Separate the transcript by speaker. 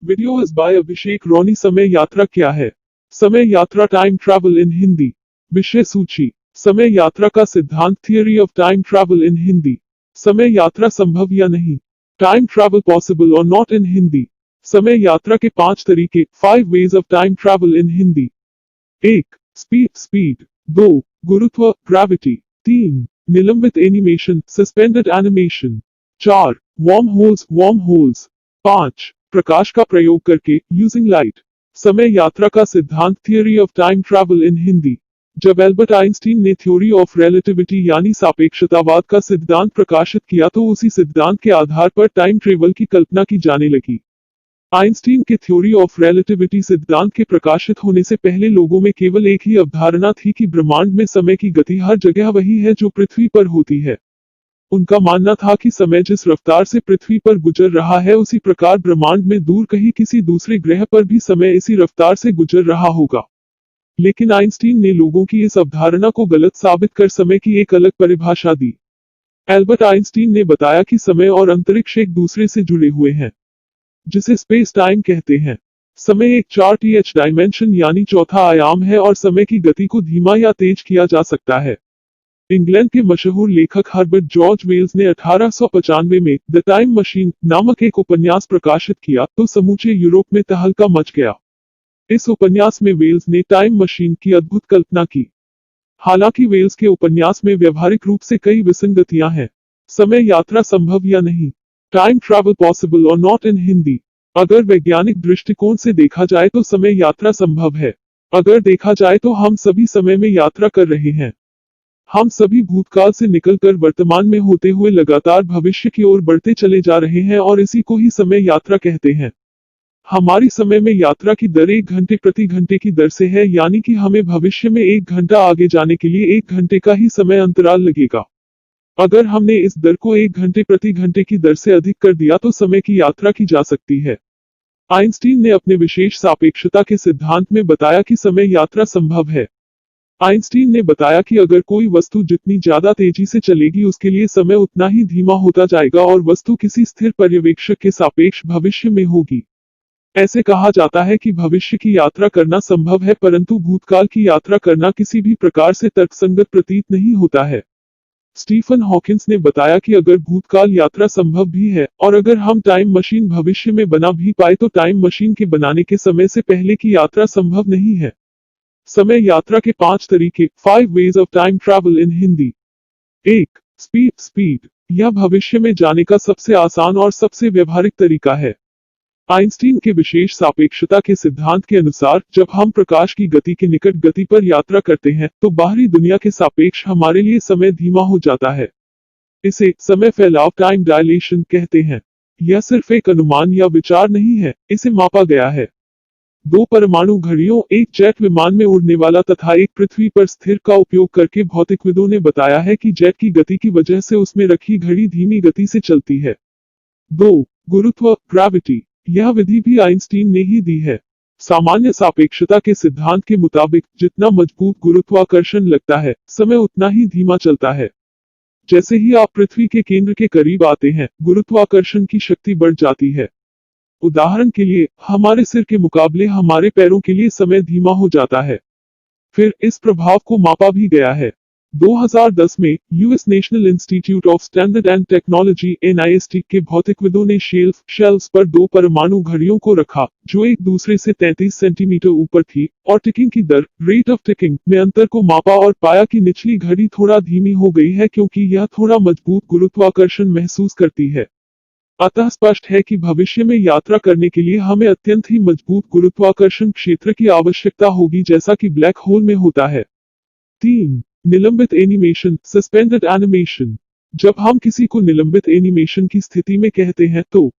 Speaker 1: Video is by अभिषेक रोनी। समय यात्रा क्या है? समय यात्रा टाइम ट्रैवल इन हिंदी। विषय सूची। समय यात्रा का सिद्धांत, theory of time travel in Hindi. समय यात्रा संभव या नहीं, टाइम ट्रैवल पॉसिबल और नॉट इन हिंदी। समय यात्रा के 5 तरीके, 5 ways of time travel in Hindi. 1. Speed. 2. गुरुत्व, ग्रेविटी। 3. निलंबित animation, suspended animation. 4. Warm holes. 5. प्रकाश का प्रयोग करके, यूजिंग लाइट। समय यात्रा का सिद्धांत, theory of time travel in Hindi. जब एल्बर्ट आइंस्टीन ने थ्योरी ऑफ रिलेटिविटी यानी सापेक्षतावाद का सिद्धांत प्रकाशित किया तो उसी सिद्धांत के आधार पर टाइम ट्रेवल की कल्पना की जाने लगी। आइंस्टीन के थ्योरी ऑफ रिलेटिविटी सिद्धांत के प्रकाशित होने से पहले लोगों में केवल एक ही अवधारणा थी कि ब्रह्मांड में समय की गति हर जगह वही है जो पृथ्वी पर होती है। उनका मानना था कि समय जिस रफ्तार से पृथ्वी पर गुजर रहा है उसी प्रकार ब्रह्मांड में दूर कहीं किसी दूसरे ग्रह पर भी समय इसी रफ्तार से गुजर रहा होगा। लेकिन आइंस्टीन ने लोगों की इस अवधारणा को गलत साबित कर समय की एक अलग परिभाषा दी। एल्बर्ट आइंस्टीन ने बताया कि समय और अंतरिक्ष एक दूसरे से जुड़े हुए हैं, जिसे स्पेस टाइम कहते हैं। समय एक 4th डायमेंशन यानी चौथा आयाम है और समय की गति को धीमा या तेज किया जा सकता है। इंग्लैंड के मशहूर लेखक हर्बर्ट जॉर्ज वेल्स ने 1895 में द टाइम मशीन नामक एक उपन्यास प्रकाशित किया तो समूचे यूरोप में तहलका मच गया। इस उपन्यास में वेल्स ने टाइम मशीन की अद्भुत कल्पना की। हालांकि वेल्स के उपन्यास में व्यवहारिक रूप से कई विसंगतियां हैं। समय यात्रा संभव या नहीं, टाइम ट्रैवल पॉसिबल और नॉट इन हिंदी। अगर वैज्ञानिक दृष्टिकोण से देखा जाए तो समय यात्रा संभव है। अगर देखा जाए तो हम सभी समय में यात्रा कर रहे हैं। हम सभी भूतकाल से निकलकर वर्तमान में होते हुए लगातार भविष्य की ओर बढ़ते चले जा रहे हैं और इसी को ही समय यात्रा कहते हैं। हमारी समय में यात्रा की दर 1 घंटे प्रति घंटे की दर से है, यानी कि हमें भविष्य में 1 घंटा आगे जाने के लिए 1 घंटे का ही समय अंतराल लगेगा। अगर हमने इस दर को 1 घंटे प्रति घंटे की दर से अधिक कर दिया तो समय की यात्रा की जा सकती है। आइंस्टीन ने अपने विशेष सापेक्षता के सिद्धांत में बताया कि समय यात्रा संभव है। आइंस्टीन ने बताया कि अगर कोई वस्तु जितनी ज्यादा तेजी से चलेगी उसके लिए समय उतना ही धीमा होता जाएगा और वस्तु किसी स्थिर पर्यवेक्षक के सापेक्ष भविष्य में होगी। ऐसे कहा जाता है कि भविष्य की यात्रा करना संभव है, परंतु भूतकाल की यात्रा करना किसी भी प्रकार से तर्कसंगत प्रतीत नहीं होता है। स्टीफन हॉकिंस ने बताया कि अगर भूतकाल यात्रा संभव भी है और अगर हम टाइम मशीन भविष्य में बना भी पाए तो टाइम मशीन के बनाने के समय से पहले की यात्रा संभव नहीं है। समय यात्रा के 5 तरीके, 5 ways of time travel in Hindi. 1. Speed. यह भविष्य में जाने का सबसे आसान और सबसे व्यवहारिक तरीका है। आइंस्टीन के विशेष सापेक्षता के सिद्धांत के अनुसार जब हम प्रकाश की गति के निकट गति पर यात्रा करते हैं तो बाहरी दुनिया के सापेक्ष हमारे लिए समय धीमा हो जाता है। इसे समय फैलाव, टाइम डायलेशन कहते हैं। यह सिर्फ एक अनुमान या विचार नहीं है, इसे मापा गया है। 2 परमाणु घड़ियों, एक जेट विमान में उड़ने वाला तथा एक पृथ्वी पर स्थिर का उपयोग करके भौतिकविदों ने बताया है कि जेट की गति की वजह से उसमें रखी घड़ी धीमी गति से चलती है। 2. गुरुत्व, ग्रेविटी। यह विधि भी आइंस्टीन ने ही दी है। सामान्य सापेक्षता के सिद्धांत के मुताबिक जितना मजबूत गुरुत्वाकर्षण लगता है, समय उतना ही धीमा चलता है। जैसे ही आप पृथ्वी के केंद्र के करीब आते हैं, गुरुत्वाकर्षण की शक्ति बढ़ जाती है। उदाहरण के लिए, हमारे सिर के मुकाबले हमारे पैरों के लिए समय धीमा हो जाता है। फिर इस प्रभाव को मापा भी गया है। 2010 में US national institute of standard and technology (NIST) के भौतिकविदों ने शेल्फ्स पर 2 परमाणु घड़ियों को रखा जो एक दूसरे से 33 सेंटीमीटर ऊपर थी और टिकिंग की दर, रेट ऑफ टिकिंग, में अंतर को मापा और पाया कि निचली घड़ी थोड़ा धीमी हो गई है क्योंकि यह थोड़ा मजबूत गुरुत्वाकर्षण महसूस करती है। अतः स्पष्ट है कि भविष्य में यात्रा करने के लिए हमें अत्यंत ही मजबूत गुरुत्वाकर्षण क्षेत्र की आवश्यकता होगी, जैसा कि ब्लैक होल में होता है। 3. निलंबित एनिमेशन, सस्पेंडेड एनिमेशन। जब हम किसी को निलंबित एनिमेशन की स्थिति में कहते हैं तो